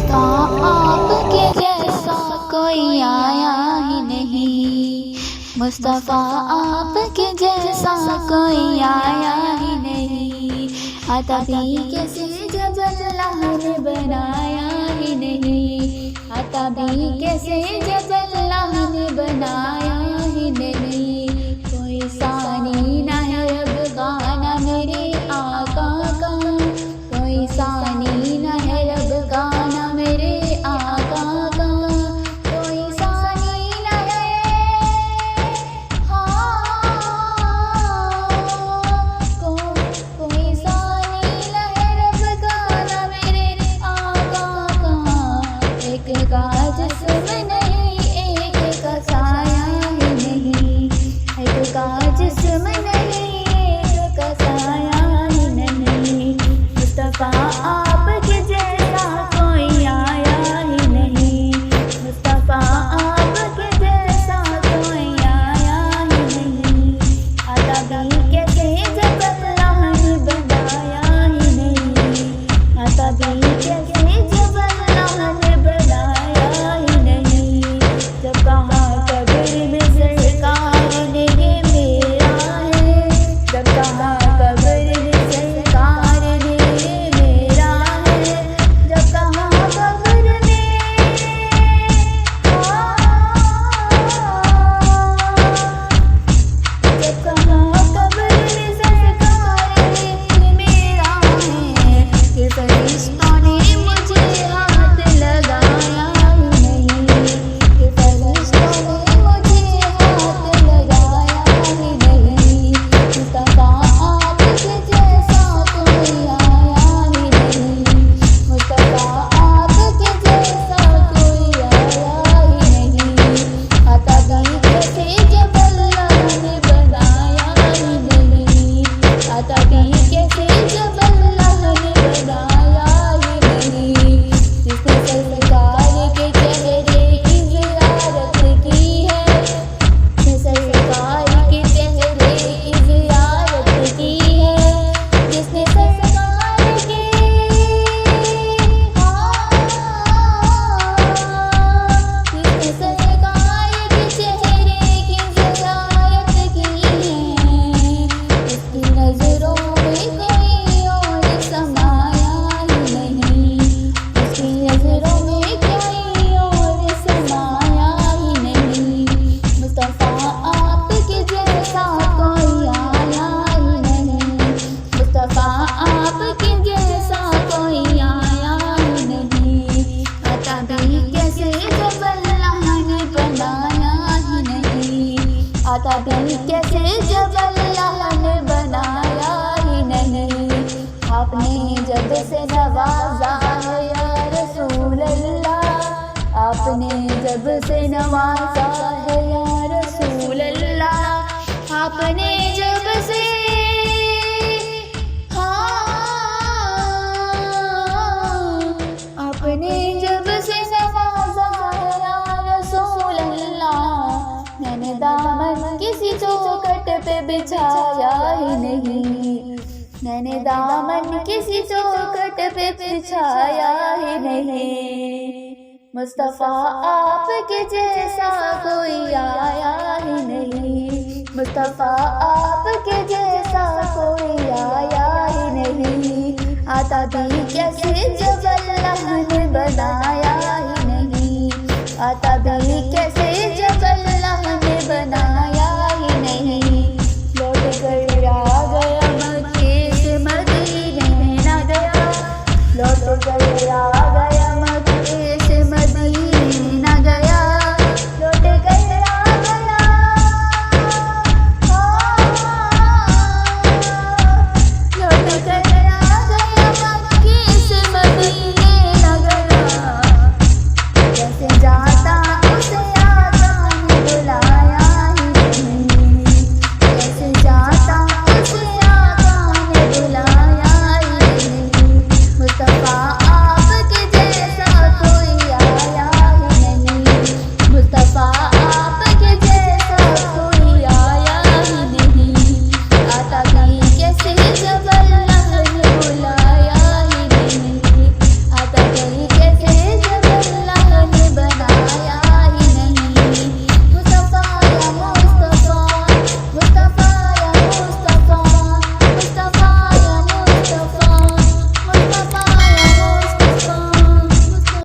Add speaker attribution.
Speaker 1: मुस्तफा आपके जैसा कोई आया ही नहीं, मुस्तफा आपके जैसा कोई आया ही नहीं। आता भी कैसे जब अल्लाह ने बनाया ही नहीं, आता भी कैसे जब अल्लाह ने बनाया ही नहीं। कोई सानी ना है रब का ना मेरे आका का, कोई सानी ना है रब का ना मेरे आका का, कोई सानी ना है, हाँ कोई सानी ना है रब का ना मेरे आका का। एक का जिस्म नहीं, एक का साया ही नहीं, एक का जिस्म नहीं, एक का साया ही नहीं। मुस्तफा आपके जैसा कोई आया ही नहीं, मुस्तफा आपके जैसा कोई आया ही नहीं। आता भी कैसे जब अल्लाह ने बनाया ही नहीं, आता भी कैसे जब अल्लाह ने बनाया ही नहीं। जब कहा कब्र में सरकार ने ये मेरा है, जब कहा कब्र में सरकार ने ये मेरा है, जब कहा कब्र में, जब कहा कब्र में सरकार ने ये मेरा है। फिर फरिश्तों ने मुझे हाथ लगाया ही नहीं, फिर फरिश्तों ने मुझे हाथ लगाया ही नहीं। मुस्तफा आपके जैसा कोई आया ही नहीं, मुस्तफा आपके जैसा कोई आया ही नहीं। आता भी कैसे जब अल्लाह ने बनाया ही नहीं, आता भी कैसे जब अल्लाह ने बनाया ही नहीं। जिसने सरकार के चेहरे की ज़ियारत की है, जिसने सरकार के चेहरे की ज़ियारत की है, जिसने सरकार के, जिसने सरकार के चेहरे की ज़ियारत की है, उसकी नज़रों में कोई और समाया ही नहीं, उसकी नज़रों में कोई और समाया ही नहीं। मुस्तफा आपके जैसा कोई आया ही नहीं, मुस्तफा आपके जैसा कोई आया ही नहीं। आता भी कैसे जब अल्लाह ने बनाया ही नहीं, आता भी कैसे जब अल्लाह ने बनाया ही नहीं। आपने जब से नवाजा है या रसूल अल्लाह, आपने जब से नवाजा है या रसूल अल्लाह, आपने जब से, आपने जब से नवाजा है या रसूल अल्लाह। मैंने दामन किसी चौखट पे बिछाया ही नहीं, मैंने दामन किसी चौखट पे बिछाया ही नहीं। मुस्तफा आपके जैसा कोई आया ही नहीं, मुस्तफा आपके जैसा कोई आया ही नहीं। आता भी कैसे जब अल्लाह ने बनाया ही नहीं, आता भी कैसे जब अल्लाह ने बनाया ही नहीं। लौट कर आ गया मक्के से मदीने ना गया, लौट कर आ गया